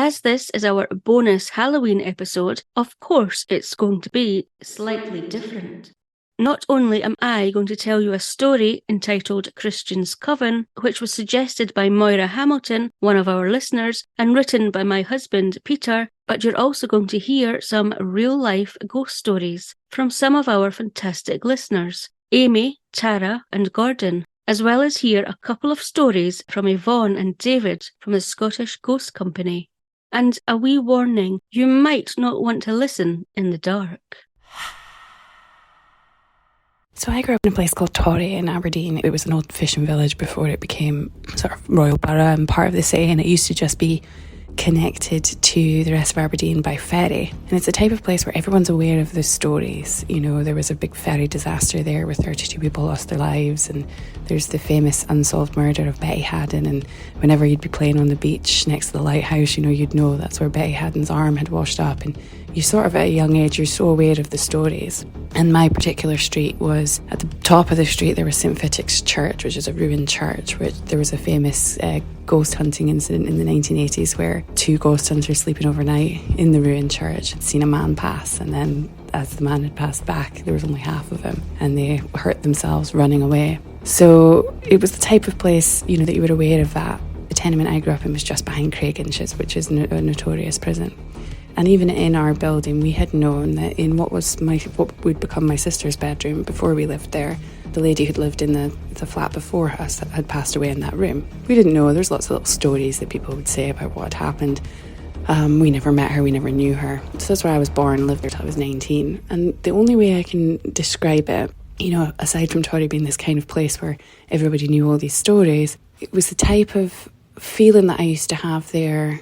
as this is our bonus Halloween episode, of course it's going to be slightly different. Not only am I going to tell you a story entitled Christian's Coven, which was suggested by Moira Hamilton, one of our listeners, and written by my husband Peter, but you're also going to hear some real-life ghost stories from some of our fantastic listeners, Amy, Tara and Gordon, as well as hear a couple of stories from Yvonne and David from the Scottish Ghost Company. And a wee warning, you might not want to listen in the dark. So I grew up in a place called Torry in Aberdeen. It was an old fishing village before it became sort of royal borough and part of the city, and it used to just be connected to the rest of Aberdeen by ferry. And it's a type of place where everyone's aware of the stories. You know, there was a big ferry disaster there where 32 people lost their lives, and there's the famous unsolved murder of Betty Haddon, and whenever you'd be playing on the beach next to the lighthouse, you know, you'd know that's where Betty Haddon's arm had washed up, and you sort of at a young age, you're so aware of the stories. And my particular street was, at the top of the street there was St Fichic's Church, which is a ruined church, which there was a famous ghost hunting incident in the 1980s where 2 ghost hunters sleeping overnight in the ruined church had seen a man pass, and then as the man had passed back, there was only half of him, and they hurt themselves running away. So it was the type of place, you know, that you were aware of that. The tenement I grew up in was just behind Craiginches, which is a notorious prison. And even in our building, we had known that in what would become my sister's bedroom before we lived there, the lady who'd lived in the flat before us had passed away in that room. We didn't know. There's lots of little stories that people would say about what had happened. We never met her, we never knew her. So that's where I was born, lived there till I was 19. And the only way I can describe it, you know, aside from Torry being this kind of place where everybody knew all these stories, it was the type of feeling that I used to have there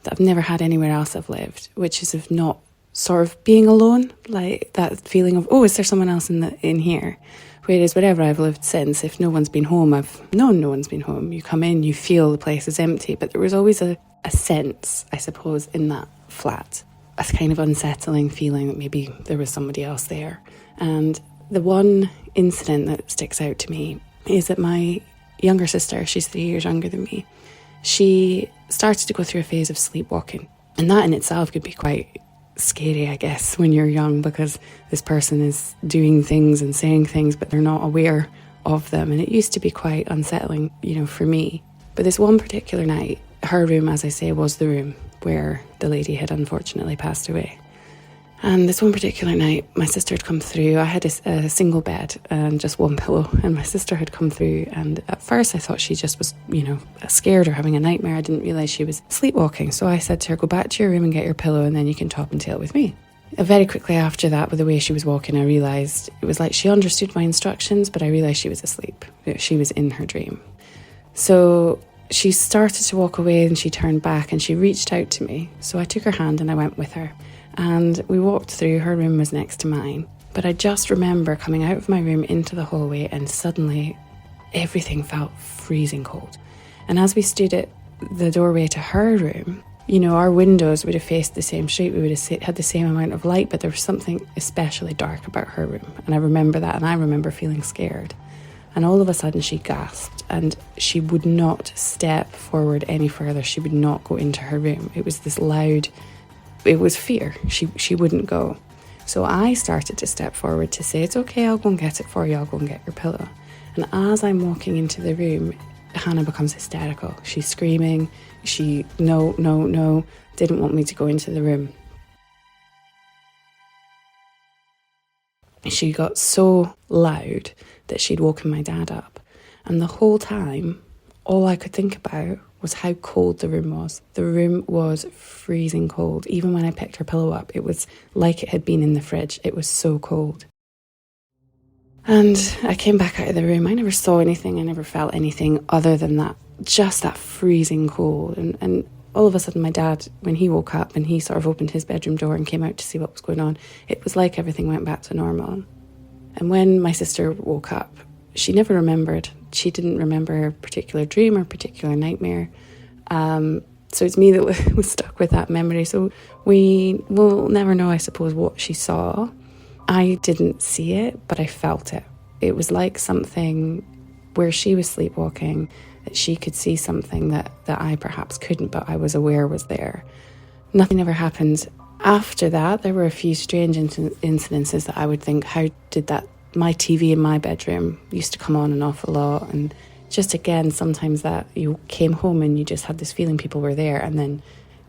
that I've never had anywhere else I've lived, which is of not sort of being alone, like that feeling of, oh, is there someone else in here? Whereas wherever I've lived since, if no one's been home, I've known no one's been home. You come in, you feel the place is empty, but there was always a sense, I suppose, in that flat, a kind of unsettling feeling that maybe there was somebody else there. And the one incident that sticks out to me is that my younger sister, she's 3 years younger than me, she started to go through a phase of sleepwalking. And that in itself could be quite scary, I guess, when you're young, because this person is doing things and saying things, but they're not aware of them. And it used to be quite unsettling, you know, for me. But this one particular night, her room, as I say, was the room where the lady had unfortunately passed away. And this one particular night, my sister had come through. I had a single bed and just one pillow, and my sister had come through, and at first I thought she just was, you know, scared or having a nightmare. I didn't realise she was sleepwalking. So I said to her, go back to your room and get your pillow, and then you can top and tail with me. Very quickly after that, with the way she was walking, I realised it was like she understood my instructions, but I realised she was asleep. She was in her dream. So she started to walk away, and she turned back and she reached out to me. So I took her hand and I went with her. And we walked through. Her room was next to mine. But I just remember coming out of my room into the hallway, and suddenly everything felt freezing cold. And as we stood at the doorway to her room, you know, our windows would have faced the same street. We would have had the same amount of light, but there was something especially dark about her room. And I remember that, and I remember feeling scared. And all of a sudden she gasped, and she would not step forward any further. She would not go into her room. It was this loud... It was fear. She wouldn't go. So I started to step forward to say, it's okay, I'll go and get it for you, I'll go and get your pillow. And as I'm walking into the room, Hannah becomes hysterical. She's screaming. She, no, didn't want me to go into the room. She got so loud that she'd woken my dad up. And the whole time, all I could think about was how cold the room was. The room was freezing cold. Even when I picked her pillow up, it was like it had been in the fridge. It was so cold. And I came back out of the room. I never saw anything. I never felt anything other than that, just that freezing cold. And all of a sudden, my dad, when he woke up and he sort of opened his bedroom door and came out to see what was going on, it was like everything went back to normal. And when my sister woke up, she never remembered. She didn't remember a particular dream or particular nightmare. So it's me that was stuck with that memory. So we will never know, I suppose, what she saw. I didn't see it, but I felt it. It was like something where she was sleepwalking. that she could see something that I perhaps couldn't, but I was aware was there. Nothing ever happened. After that, there were a few strange incidences that I would think, how did that... My TV in my bedroom used to come on an awful lot, and just again, sometimes that you came home and you just had this feeling people were there and then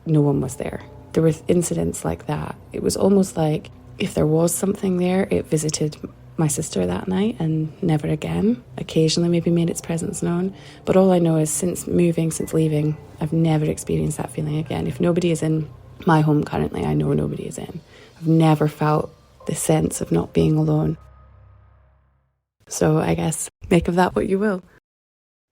no one was there. There were incidents like that. It was almost like if there was something there, it visited my sister that night and never again. Occasionally maybe made its presence known. But all I know is since leaving, I've never experienced that feeling again. If nobody is in my home currently, I know nobody is in. I've never felt the sense of not being alone. So I guess make of that what you will.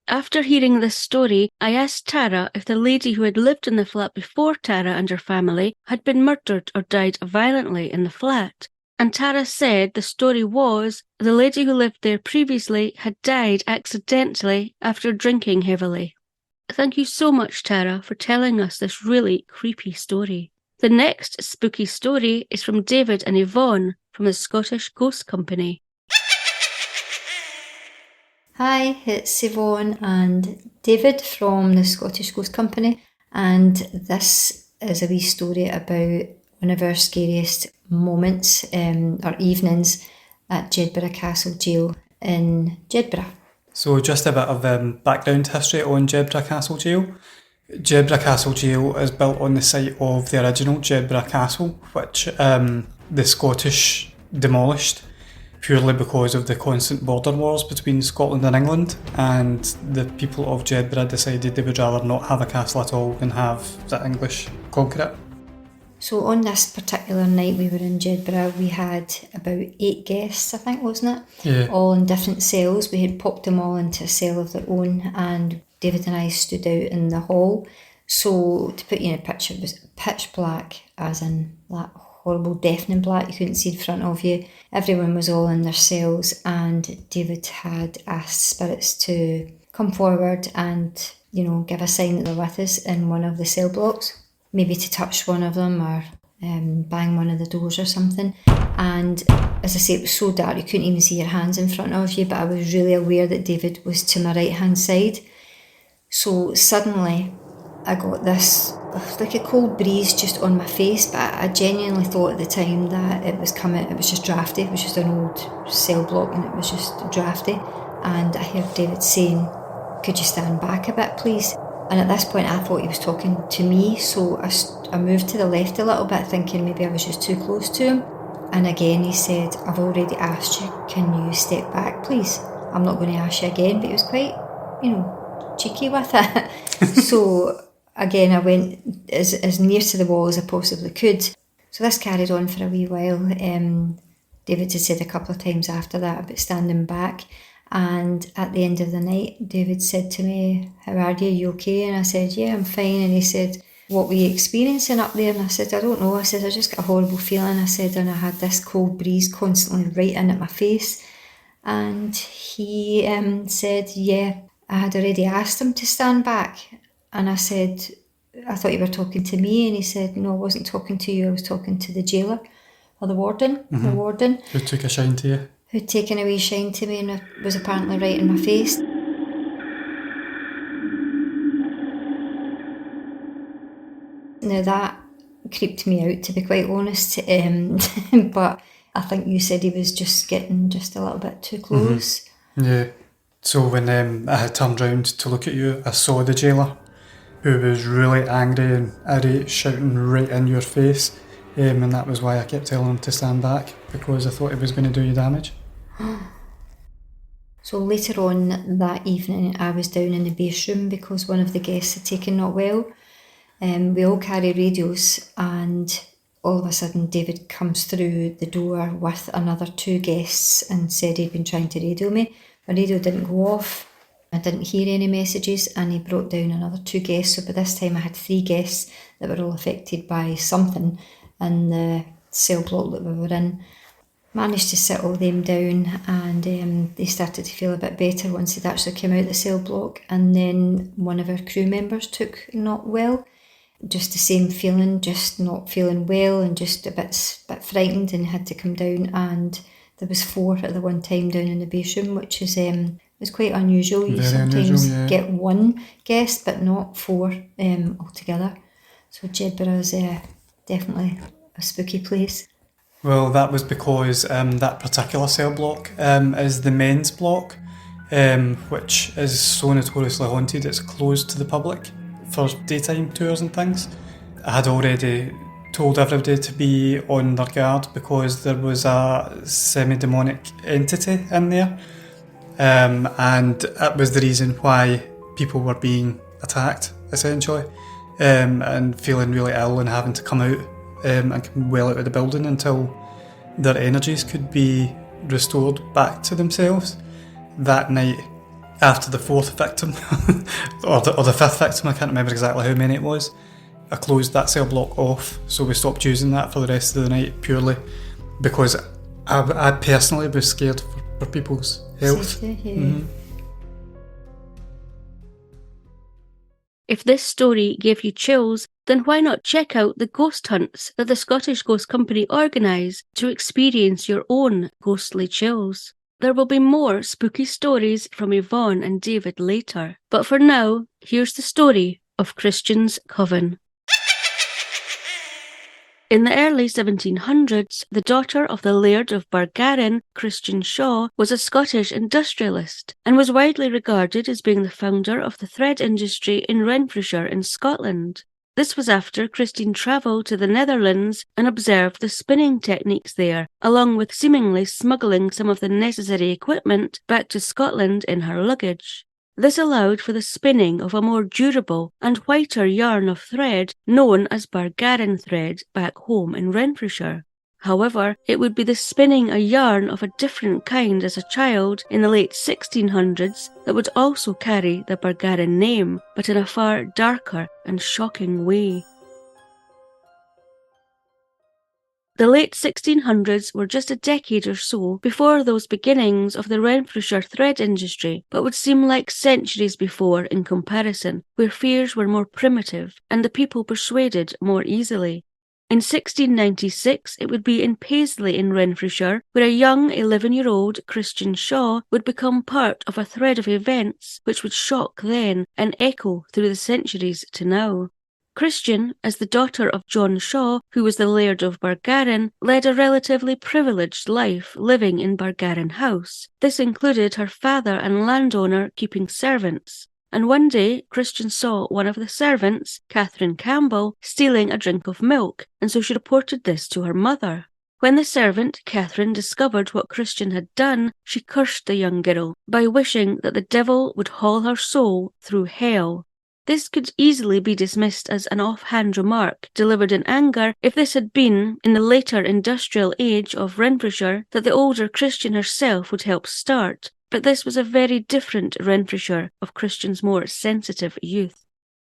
After hearing this story, I asked Tara if the lady who had lived in the flat before Tara and her family had been murdered or died violently in the flat. And Tara said the story was the lady who lived there previously had died accidentally after drinking heavily. Thank you so much, Tara, for telling us this really creepy story. The next spooky story is from David and Yvonne from the Scottish Ghost Company. Hi, it's Yvonne and David from the Scottish Ghost Company, and this is a wee story about one of our scariest moments or evenings at Jedburgh Castle Jail in Jedburgh. So just a bit of background history on Jedburgh Castle Jail. Jedburgh Castle Jail is built on the site of the original Jedburgh Castle, which the Scottish demolished purely because of the constant border wars between Scotland and England, and the people of Jedburgh decided they would rather not have a castle at all than have the English conquer it. So on this particular night we were in Jedburgh, we had about 8 guests, I think, wasn't it? Yeah. All in different cells. We had popped them all into a cell of their own, and David and I stood out in the hall. So to put you in a picture, it was pitch black, as in that horrible deafening black, you couldn't see in front of you. Everyone was all in their cells, and David had asked spirits to come forward and, give a sign that they're with us in one of the cell blocks. Maybe to touch one of them or bang one of the doors or something. And as I say, it was so dark you couldn't even see your hands in front of you, but I was really aware that David was to my right hand side. So suddenly I got this, like a cold breeze just on my face, but I genuinely thought at the time that it was coming, it was just drafty, it was just an old cell block and it was just drafty. And I heard David saying, "Could you stand back a bit, please?" And at this point I thought he was talking to me, so I moved to the left a little bit, thinking maybe I was just too close to him. And again he said, "I've already asked you, can you step back, please? I'm not going to ask you again," but he was quite, cheeky with it. So again, I went as near to the wall as I possibly could. So this carried on for a wee while. David had said a couple of times after that about standing back. And at the end of the night, David said to me, "How are you? You okay?" And I said, "Yeah, I'm fine." And he said, "What were you experiencing up there?" And I said, "I don't know." I said, "I just got a horrible feeling." I said, "And I had this cold breeze constantly right in at my face." And he said, "Yeah, I had already asked him to stand back." And I said, "I thought you were talking to me." And he said, "No, I wasn't talking to you. I was talking to the jailer or the warden." Mm-hmm. The warden. Who took a shine to you? Who'd taken a wee shine to me and was apparently right in my face. Now that creeped me out, to be quite honest. But I think you said he was just getting just a little bit too close. Mm-hmm. Yeah. So when I had turned round to look at you, I saw the jailer, who was really angry and irate, shouting right in your face. And that was why I kept telling him to stand back, because I thought he was going to do you damage. So later on that evening, I was down in the base room because one of the guests had taken not well. We all carry radios, and all of a sudden David comes through the door with another 2 guests and said he'd been trying to radio me. My radio didn't go off, I didn't hear any messages, and he brought down another 2 guests. So by this time I had 3 guests that were all affected by something in the cell block that we were in. Managed to sit all them down, and they started to feel a bit better once they'd actually come out the cell block. And then one of our crew members took not well, just the same feeling, just not feeling well and just a bit frightened, and had to come down. And there was 4 at the one time down in the base room, which is It's quite unusual. You Very sometimes unusual, yeah. get one guest, but not four altogether. So Jedburgh is definitely a spooky place. Well, that was because that particular cell block is the men's block, which is so notoriously haunted it's closed to the public for daytime tours and things. I had already told everybody to be on their guard because there was a semi-demonic entity in there, and that was the reason why people were being attacked, essentially, and feeling really ill and having to come out and come well out of the building until their energies could be restored back to themselves. That night, after the fourth victim, or the fifth victim, I can't remember exactly how many it was, I closed that cell block off, so we stopped using that for the rest of the night, purely because I personally was scared for people's health. Safety, yeah. Mm-hmm. If this story gave you chills, then why not check out the ghost hunts that the Scottish Ghost Company organise to experience your own ghostly chills. There will be more spooky stories from Yvonne and David later, but for now, here's the story of Christian's Coven. In the early 1700s, the daughter of the Laird of Bargarran, Christian Shaw, was a Scottish industrialist and was widely regarded as being the founder of the thread industry in Renfrewshire in Scotland. This was after Christine travelled to the Netherlands and observed the spinning techniques there, along with seemingly smuggling some of the necessary equipment back to Scotland in her luggage. This allowed for the spinning of a more durable and whiter yarn of thread known as Bargarran thread back home in Renfrewshire. However, it would be the spinning a yarn of a different kind as a child in the late 1600s that would also carry the Bargarran name, but in a far darker and shocking way. The late 1600s were just a decade or so before those beginnings of the Renfrewshire thread industry, but would seem like centuries before in comparison, where fears were more primitive and the people persuaded more easily. In 1696, it would be in Paisley in Renfrewshire, where a young 11-year-old Christian Shaw would become part of a thread of events which would shock then and echo through the centuries to now. Christian, as the daughter of John Shaw, who was the Laird of Bargarran, led a relatively privileged life living in Bargarran House. This included her father and landowner keeping servants. And one day, Christian saw one of the servants, Catherine Campbell, stealing a drink of milk, and so she reported this to her mother. When the servant, Catherine, discovered what Christian had done, she cursed the young girl by wishing that the devil would haul her soul through hell. This could easily be dismissed as an offhand remark delivered in anger if this had been, in the later industrial age of Renfrewshire, that the older Christian herself would help start, but this was a very different Renfrewshire of Christian's more sensitive youth.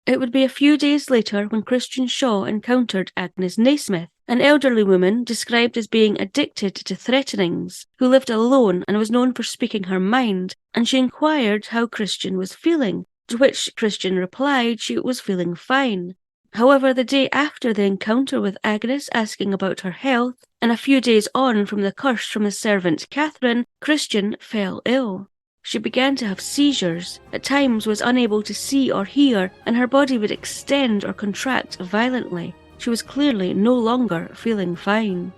It would be a few days later when Christian Shaw encountered Agnes Naismith, an elderly woman described as being addicted to threatenings, who lived alone and was known for speaking her mind, and she inquired how Christian was feeling, to which Christian replied she was feeling fine. However, the day after the encounter with Agnes asking about her health, and a few days on from the curse from the servant Catherine, Christian fell ill. She began to have seizures, at times was unable to see or hear, and her body would extend or contract violently. She was clearly no longer feeling fine.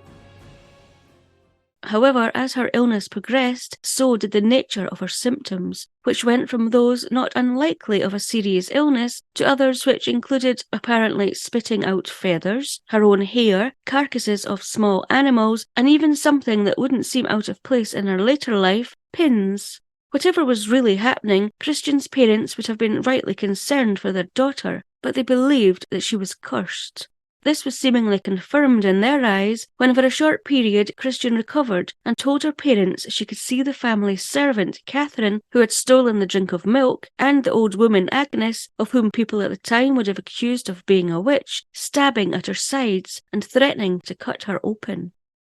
However, as her illness progressed, so did the nature of her symptoms, which went from those not unlikely of a serious illness to others which included apparently spitting out feathers, her own hair, carcasses of small animals, and even something that wouldn't seem out of place in her later life, pins. Whatever was really happening, Christian's parents would have been rightly concerned for their daughter, but they believed that she was cursed. This was seemingly confirmed in their eyes when for a short period Christian recovered and told her parents she could see the family's servant, Catherine, who had stolen the drink of milk, and the old woman Agnes, of whom people at the time would have accused of being a witch, stabbing at her sides and threatening to cut her open.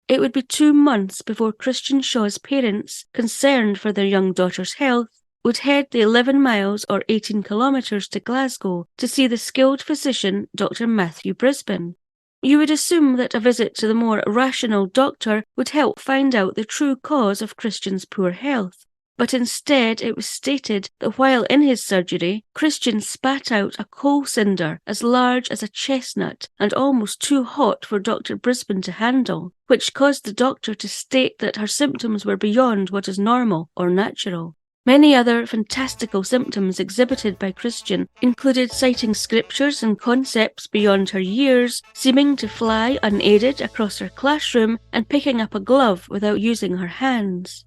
It would be 2 months before Christian Shaw's parents, concerned for their young daughter's health, would head the 11 miles or 18 kilometres to Glasgow to see the skilled physician Dr. Matthew Brisbane. You would assume that a visit to the more rational doctor would help find out the true cause of Christian's poor health, but instead it was stated that while in his surgery, Christian spat out a coal cinder as large as a chestnut and almost too hot for Dr. Brisbane to handle, which caused the doctor to state that her symptoms were beyond what is normal or natural. Many other fantastical symptoms exhibited by Christian included citing scriptures and concepts beyond her years, seeming to fly unaided across her classroom, and picking up a glove without using her hands.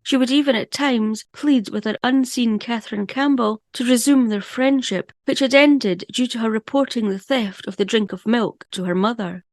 She would even at times plead with her unseen Catherine Campbell to resume their friendship, which had ended due to her reporting the theft of the drink of milk to her mother.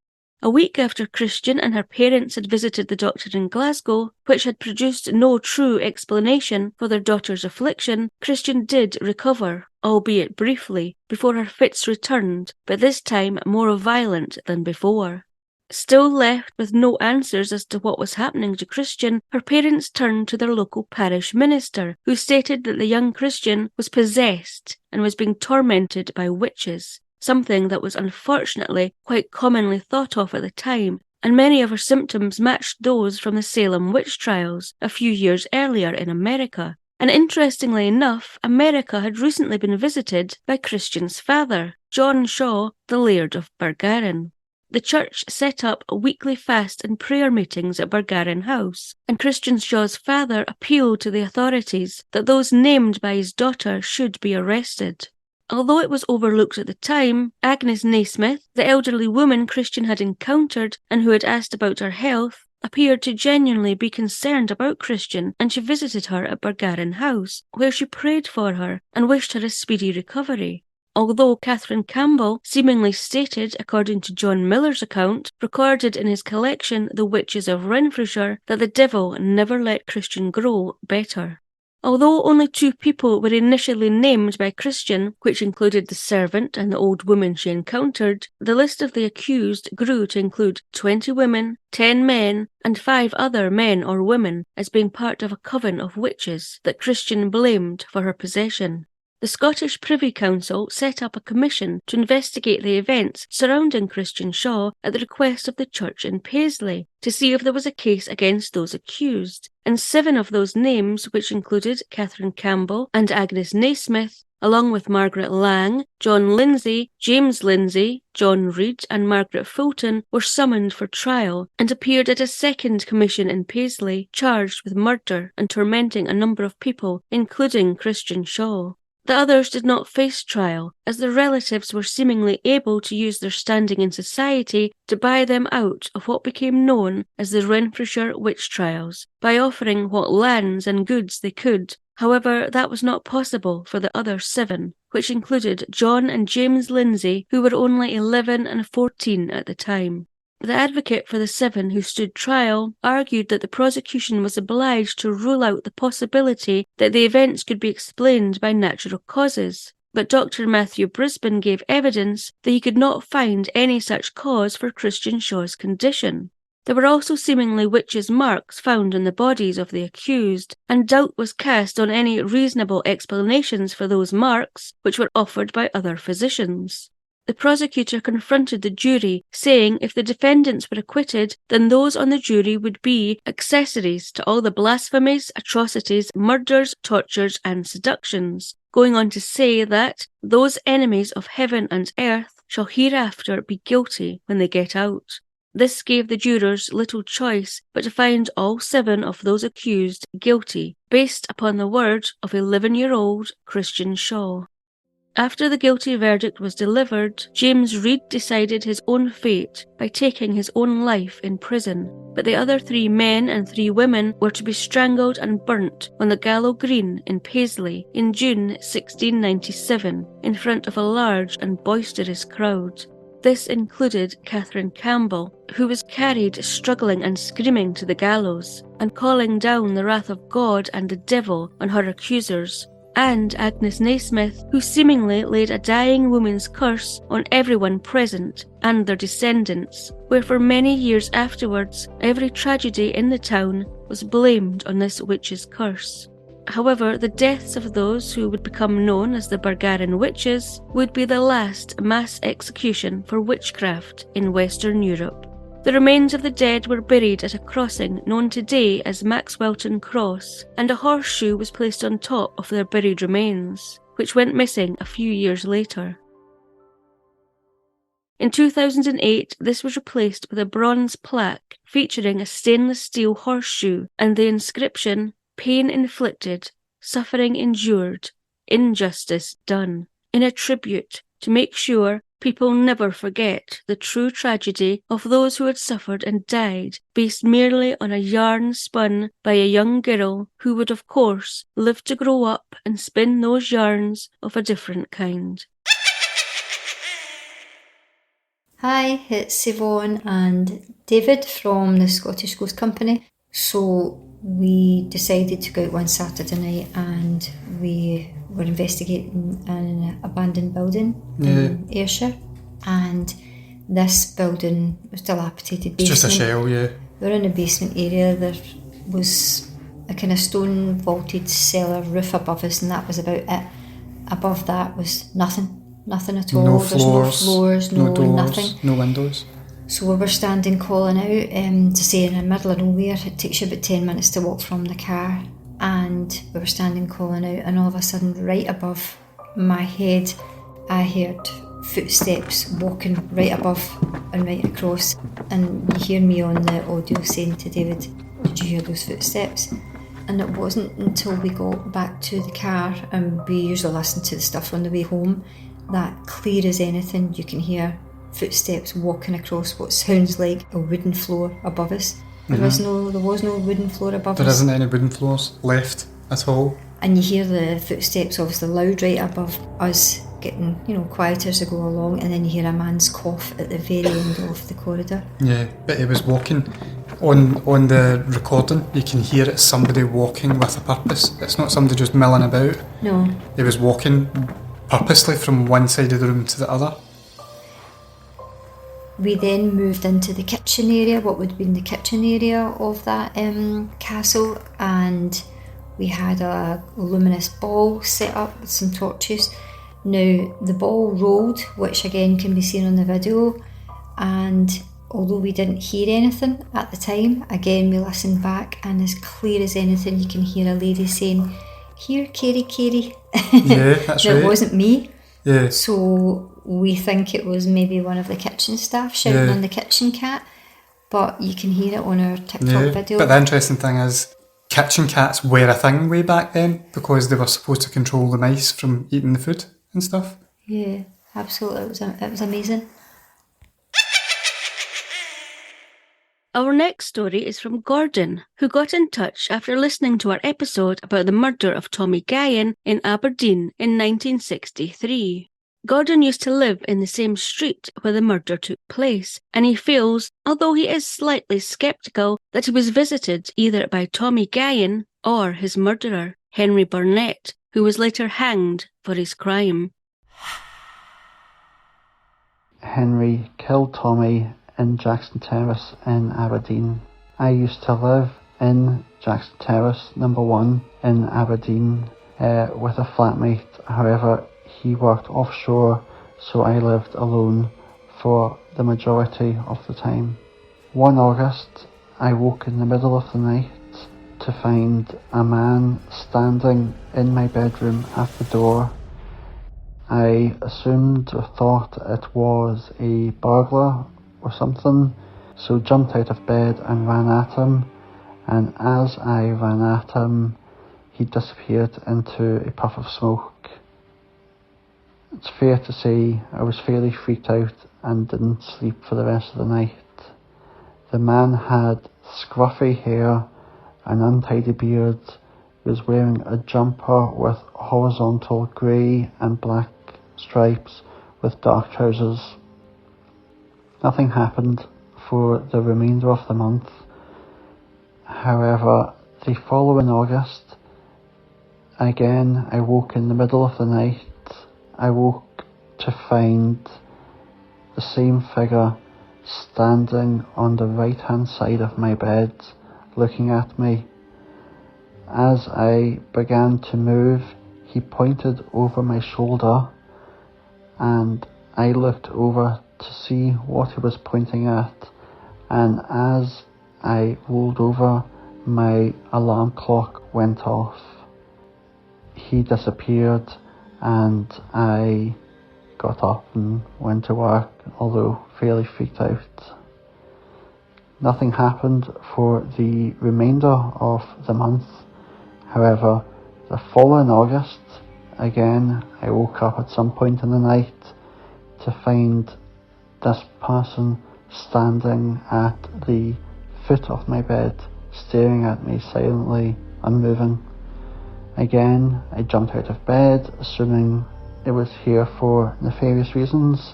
A week after Christian and her parents had visited the doctor in Glasgow, which had produced no true explanation for their daughter's affliction, Christian did recover, albeit briefly, before her fits returned, but this time more violent than before. Still left with no answers as to what was happening to Christian, her parents turned to their local parish minister, who stated that the young Christian was possessed and was being tormented by witches, something that was unfortunately quite commonly thought of at the time, and many of her symptoms matched those from the Salem witch trials a few years earlier in America. And interestingly enough, America had recently been visited by Christian's father, John Shaw, the Laird of Bargarin. The church set up weekly fast and prayer meetings at Bargarin House, and Christian Shaw's father appealed to the authorities that those named by his daughter should be arrested. Although it was overlooked at the time, Agnes Naismith, the elderly woman Christian had encountered and who had asked about her health, appeared to genuinely be concerned about Christian, and she visited her at Bargarin House, where she prayed for her and wished her a speedy recovery. Although Catherine Campbell seemingly stated, according to John Miller's account, recorded in his collection The Witches of Renfrewshire, that the devil never let Christian grow better. Although only 2 people were initially named by Christian, which included the servant and the old woman she encountered, the list of the accused grew to include 20 women, 10 men, and 5 other men or women as being part of a coven of witches that Christian blamed for her possession. The Scottish Privy Council set up a commission to investigate the events surrounding Christian Shaw at the request of the church in Paisley to see if there was a case against those accused, and 7 of those names, which included Catherine Campbell and Agnes Naismith, along with Margaret Lang, John Lindsay, James Lindsay, John Reed and Margaret Fulton, were summoned for trial and appeared at a second commission in Paisley charged with murder and tormenting a number of people, including Christian Shaw. The others did not face trial, as their relatives were seemingly able to use their standing in society to buy them out of what became known as the Renfrewshire witch trials, by offering what lands and goods they could. However, that was not possible for the other 7, which included John and James Lindsay, who were only 11 and 14 at the time. The advocate for the 7 who stood trial argued that the prosecution was obliged to rule out the possibility that the events could be explained by natural causes, but Dr. Matthew Brisbane gave evidence that he could not find any such cause for Christian Shaw's condition. There were also seemingly witches' marks found on the bodies of the accused, and doubt was cast on any reasonable explanations for those marks, which were offered by other physicians. The prosecutor confronted the jury, saying if the defendants were acquitted, then those on the jury would be accessories to all the blasphemies, atrocities, murders, tortures, and seductions, going on to say that those enemies of heaven and earth shall hereafter be guilty when they get out. This gave the jurors little choice but to find all 7 of those accused guilty, based upon the word of 11-year-old Christian Shaw. After the guilty verdict was delivered, James Reed decided his own fate by taking his own life in prison, but the other 3 men and 3 women were to be strangled and burnt on the Gallow Green in Paisley in June 1697, in front of a large and boisterous crowd. This included Catherine Campbell, who was carried struggling and screaming to the gallows, and calling down the wrath of God and the devil on her accusers, and Agnes Naismith, who seemingly laid a dying woman's curse on everyone present and their descendants, where for many years afterwards every tragedy in the town was blamed on this witch's curse. However, the deaths of those who would become known as the Bargarin witches would be the last mass execution for witchcraft in Western Europe. The remains of the dead were buried at a crossing known today as Maxwelton Cross, and a horseshoe was placed on top of their buried remains, which went missing a few years later. In 2008, this was replaced with a bronze plaque featuring a stainless steel horseshoe and the inscription, "Pain inflicted, suffering endured, injustice done," in a tribute to make sure people never forget the true tragedy of those who had suffered and died based merely on a yarn spun by a young girl who would of course live to grow up and spin those yarns of a different kind. Hi, it's Yvonne and David from the Scottish Ghost Company. So we decided to go out one Saturday night and we were investigating an abandoned building in Ayrshire, and this building was dilapidated basement. It's just a shell, yeah. We were in the basement area. There was a kind of stone vaulted cellar roof above us, and that was about it. Above that was nothing at all. No There's floors, no floors, no doors, nothing. no windows. So we were standing calling out to say in the middle of nowhere. It takes you about 10 minutes to walk from the car, and we were standing calling out, and all of a sudden right above my head I heard footsteps walking right above and right across, and you hear me on the audio saying to David, "Did you hear those footsteps?" And it wasn't until we got back to the car, and we usually listen to the stuff on the way home, that clear as anything you can hear footsteps walking across what sounds like a wooden floor above us. There was no wooden floor above us. There isn't any wooden floors left at all. And you hear the footsteps obviously loud right above us, getting quieter as they go along, and then you hear a man's cough at the very end of the corridor. Yeah, but he was walking. On the recording, you can hear it's somebody walking with a purpose. It's not somebody just milling about. No. He was walking purposely from one side of the room to the other. We then moved into the kitchen area, what would have been the kitchen area of that castle, and we had a luminous ball set up with some torches. Now, the ball rolled, which again can be seen on the video, and although we didn't hear anything at the time, again we listened back, and as clear as anything you can hear a lady saying, "Here, Carrie." Yeah, that's Now, right. it wasn't me. Yeah. So we think it was maybe one of the kitchen staff shouting on the kitchen cat, but you can hear it on our TikTok video. But the interesting thing is, kitchen cats were a thing way back then because they were supposed to control the mice from eating the food and stuff. Yeah, absolutely. It was amazing. Our next story is from Gordon, who got in touch after listening to our episode about the murder of Tommy Guyon in Aberdeen in 1963. Gordon used to live in the same street where the murder took place, and he feels, although he is slightly sceptical, that he was visited either by Tommy Guyon or his murderer, Henry Burnett, who was later hanged for his crime. Henry killed Tommy in Jackson Terrace in Aberdeen. I used to live in Jackson Terrace, number 1, in Aberdeen with a flatmate. However, he worked offshore, so I lived alone for the majority of the time. One August, I woke in the middle of the night to find a man standing in my bedroom at the door. I assumed or thought it was a burglar or something, so jumped out of bed and ran at him, and as I ran at him, he disappeared into a puff of smoke. It's fair to say I was fairly freaked out and didn't sleep for the rest of the night. The man had scruffy hair, an untidy beard, he was wearing a jumper with horizontal grey and black stripes with dark trousers. Nothing happened for the remainder of the month. However, the following August, again I woke in the middle of the night. I woke to find the same figure standing on the right hand side of my bed looking at me. As I began to move, he pointed over my shoulder, and I looked over to see what he was pointing at, and as I rolled over, my alarm clock went off. He disappeared, and I got up and went to work, although fairly freaked out. Nothing happened for the remainder of the month. However, the following August, again, I woke up at some point in the night to find this person standing at the foot of my bed, staring at me silently, unmoving. Again, I jumped out of bed, assuming it was here for nefarious reasons,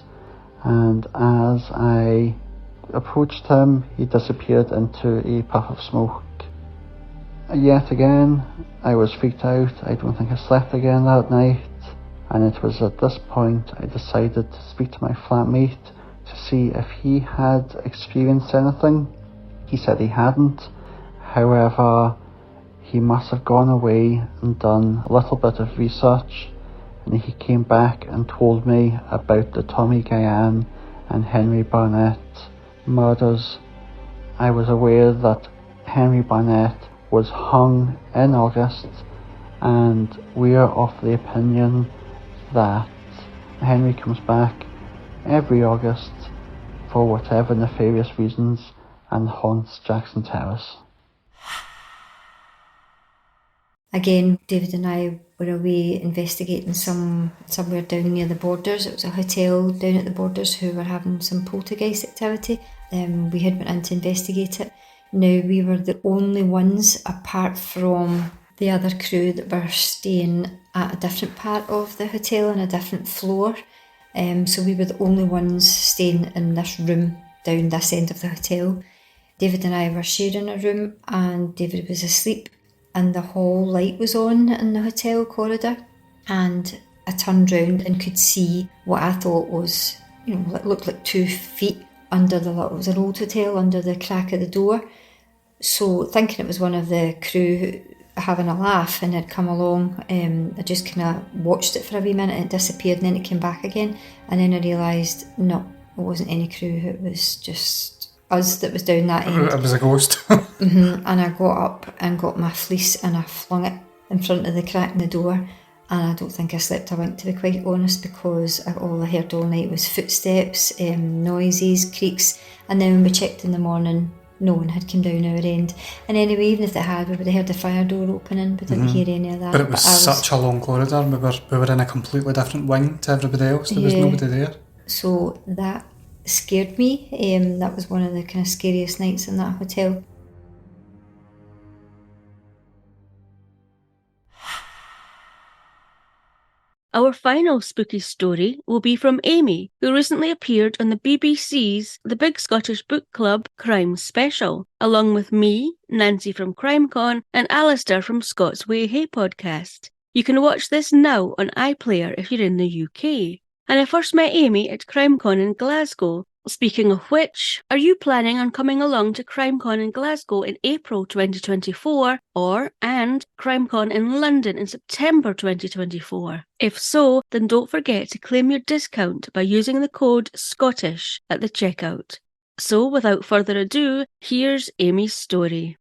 and as I approached him, he disappeared into a puff of smoke. Yet again, I was freaked out. I don't think I slept again that night, and it was at this point I decided to speak to my flatmate to see if he had experienced anything. He said he hadn't. However, he must have gone away and done a little bit of research, and he came back and told me about the Tommy Guyan and Henry Barnett murders. I was aware that Henry Barnett was hung in August, and we are of the opinion that Henry comes back every August for whatever nefarious reasons and haunts Jackson Terrace. Again, David and I were away investigating somewhere down near the borders. It was a hotel down at the borders who were having some poltergeist activity. We had went in to investigate it. Now, we were the only ones, apart from the other crew, that were staying at a different part of the hotel on a different floor. So we were the only ones staying in this room down this end of the hotel. David and I were sharing a room, and David was asleep, and the hall light was on in the hotel corridor, and I turned round and could see what I thought was, it looked like 2 feet under it was an old hotel, under the crack of the door. So thinking it was one of the crew having a laugh and had come along, I just kind of watched it for a wee minute and it disappeared, and then it came back again, and then I realised, no, it wasn't any crew, it was just us that was down that end. It was a ghost. And I got up and got my fleece and I flung it in front of the crack in the door, and I don't think I slept a wink, to be quite honest, because all I heard all night was footsteps, noises, creaks, and then when we checked in the morning, no one had come down our end. And anyway, even if they had, we would have heard the fire door opening, but didn't hear any of that. But it was such a long corridor. We were in a completely different wing to everybody else. There was nobody there. So that scared me. That was one of the kind of scariest nights in that hotel. Our final spooky story will be from Amy, who recently appeared on the BBC's The Big Scottish Book Club Crime Special, along with me, Nancy from CrimeCon, and Alistair from Scott's Way Hey podcast. You can watch this now on iPlayer if you're in the UK. And I first met Amy at CrimeCon in Glasgow. Speaking of which, are you planning on coming along to CrimeCon in Glasgow in April 2024 and CrimeCon in London in September 2024? If so, then don't forget to claim your discount by using the code SCOTTISH at the checkout. So without further ado, here's Amy's story.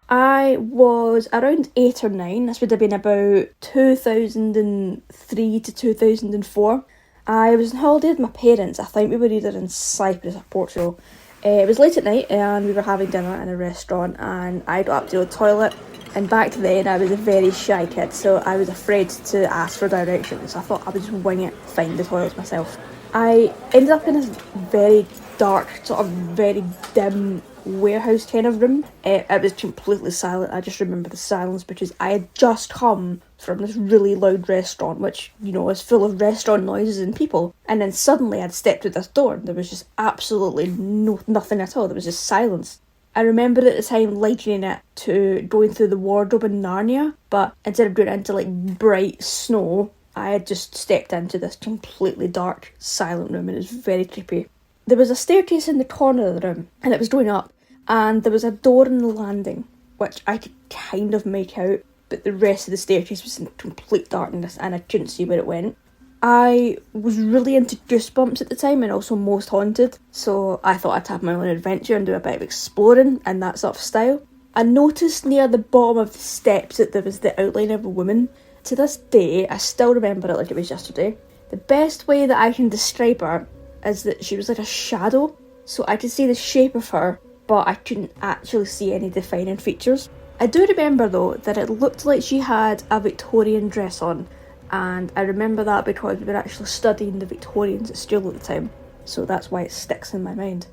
I was around 8 or 9, this would have been about 2003 to 2004. I was on holiday with my parents. I think we were either in Cyprus or Portugal. It was late at night and we were having dinner in a restaurant, and I got up to the toilet, and back then I was a very shy kid, so I was afraid to ask for directions. I thought I would just wing it, find the toilet myself. I ended up in this very dark, sort of very dim warehouse kind of room. It was completely silent. I just remember the silence because I had just come from this really loud restaurant, which, is full of restaurant noises and people. And then suddenly I'd stepped through this door and there was just absolutely nothing at all. There was just silence. I remember at the time likening it to going through the wardrobe in Narnia, but instead of going into bright snow, I had just stepped into this completely dark, silent room, and it was very creepy. There was a staircase in the corner of the room, and it was going up, and there was a door in the landing, which I could kind of make out, but the rest of the staircase was in complete darkness, and I couldn't see where it went. I was really into Goosebumps at the time and also Most Haunted, so I thought I'd have my own adventure and do a bit of exploring in that sort of style. I noticed near the bottom of the steps that there was the outline of a woman. To this day, I still remember it like it was yesterday. The best way that I can describe her is that she was like a shadow, so I could see the shape of her, but I couldn't actually see any defining features. I do remember though that it looked like she had a Victorian dress on, and I remember that because we were actually studying the Victorians at school at the time, so that's why it sticks in my mind.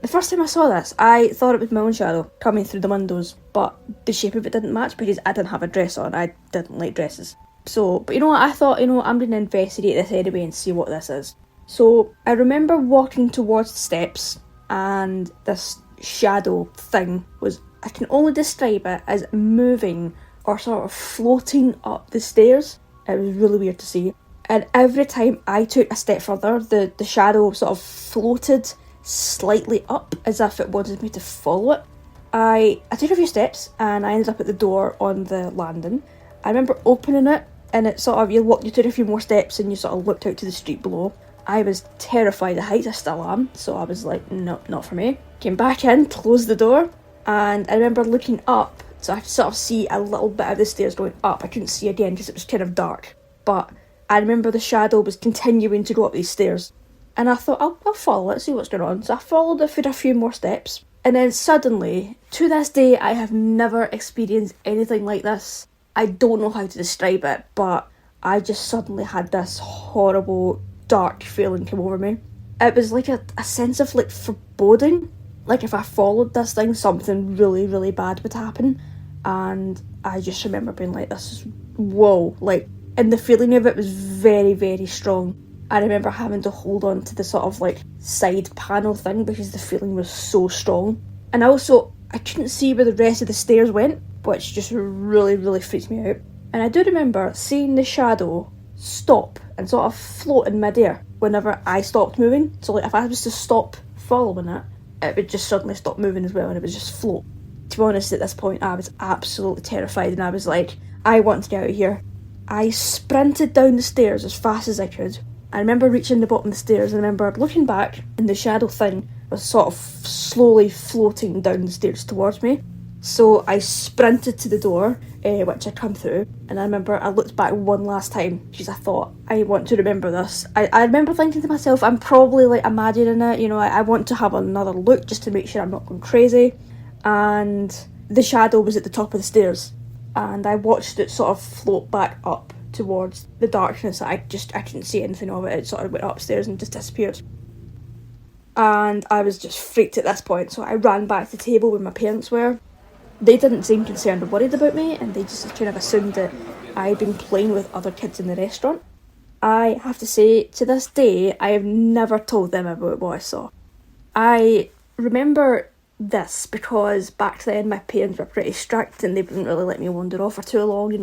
The first time I saw this, I thought it was my own shadow coming through the windows, but the shape of it didn't match because I didn't have a dress on. I didn't like dresses. So, but you know what, I thought, I'm going to investigate this anyway and see what this is. So, I remember walking towards the steps, and this shadow thing was, I can only describe it as moving or sort of floating up the stairs. It was really weird to see. And every time I took a step further, the shadow sort of floated slightly up as if it wanted me to follow it. I took a few steps and I ended up at the door on the landing. I remember opening it, and it sort of, you took a few more steps and you sort of looked out to the street below. I was terrified of heights, I still am, so I was like, no, not for me. Came back in, closed the door, and I remember looking up, so I could sort of see a little bit of the stairs going up. I couldn't see again because it was kind of dark, but I remember the shadow was continuing to go up these stairs. And I thought, I'll follow it, see what's going on. So I followed it for a few more steps. And then suddenly, to this day, I have never experienced anything like this. I don't know how to describe it, but I just suddenly had this horrible, dark feeling come over me. It was like a sense of like foreboding. Like if I followed this thing, something really, really bad would happen. And I just remember being like, this is, whoa. Like, and the feeling of it was very, very strong. I remember having to hold on to the sort of like side panel thing because the feeling was so strong. And also, I couldn't see where the rest of the stairs went, which just really, really freaked me out. And I do remember seeing the shadow stop and sort of float in midair whenever I stopped moving. So like if I was to stop following it, it would just suddenly stop moving as well and it would just float. To be honest, at this point I was absolutely terrified and I was like, I want to get out of here. I sprinted down the stairs as fast as I could. I remember reaching the bottom of the stairs and I remember looking back and the shadow thing was sort of slowly floating down the stairs towards me. So I sprinted to the door, which I'd come through, and I remember I looked back one last time because I thought, I want to remember this. I remember thinking to myself, I'm probably like imagining it, I want to have another look just to make sure I'm not going crazy. And the shadow was at the top of the stairs and I watched it sort of float back up towards the darkness. I couldn't see anything of it. It sort of went upstairs and just disappeared. And I was just freaked at this point, so I ran back to the table where my parents were. They didn't seem concerned or worried about me, and they just kind of assumed that I'd been playing with other kids in the restaurant. I have to say, to this day, I have never told them about what I saw. I remember this because back then my parents were pretty strict and they wouldn't really let me wander off for too long.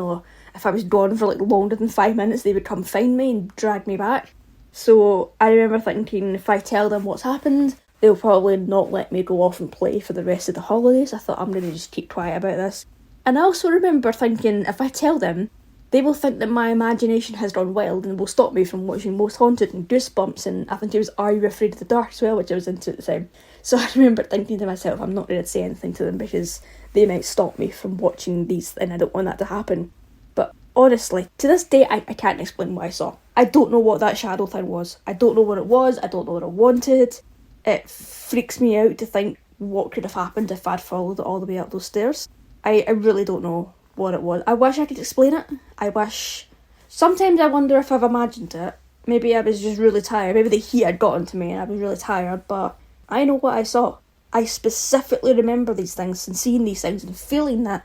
If I was gone for like longer than 5 minutes, they would come find me and drag me back. So I remember thinking, if I tell them what's happened, they'll probably not let me go off and play for the rest of the holidays. I thought, I'm going to just keep quiet about this. And I also remember thinking, if I tell them, they will think that my imagination has gone wild and will stop me from watching Most Haunted and Goosebumps, and I think it was Are You Afraid of the Dark as well, which I was into at the time. So I remember thinking to myself, I'm not going to say anything to them because they might stop me from watching these and I don't want that to happen. But honestly, to this day, I can't explain what I saw. I don't know what that shadow thing was. I don't know what it was. I don't know what it wanted. It freaks me out to think what could have happened if I'd followed it all the way up those stairs. I really don't know what it was. I wish I could explain it. Sometimes I wonder if I've imagined it. Maybe I was just really tired. Maybe the heat had gotten to me and I was really tired, but I know what I saw. I specifically remember these things and seeing these things and feeling that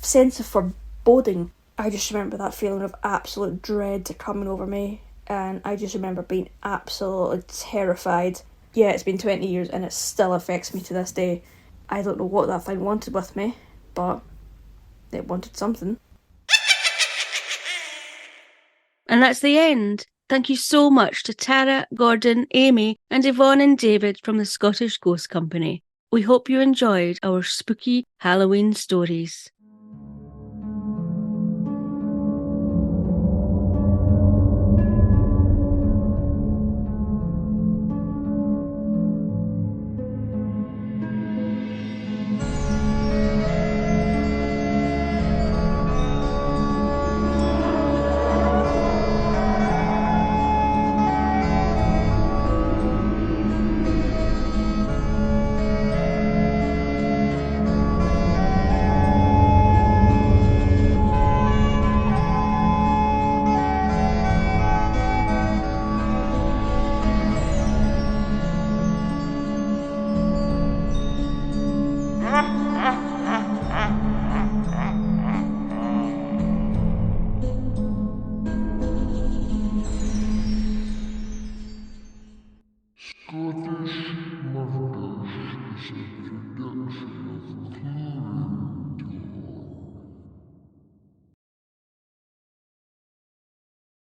sense of foreboding. I just remember that feeling of absolute dread coming over me, and I just remember being absolutely terrified. Yeah, it's been 20 years and it still affects me to this day. I don't know what that thing wanted with me, but it wanted something. And that's the end. Thank you so much to Tara, Gordon, Amy, and Yvonne and David from the Scottish Ghost Company. We hope you enjoyed our spooky Halloween stories. Scottish Murders is a production of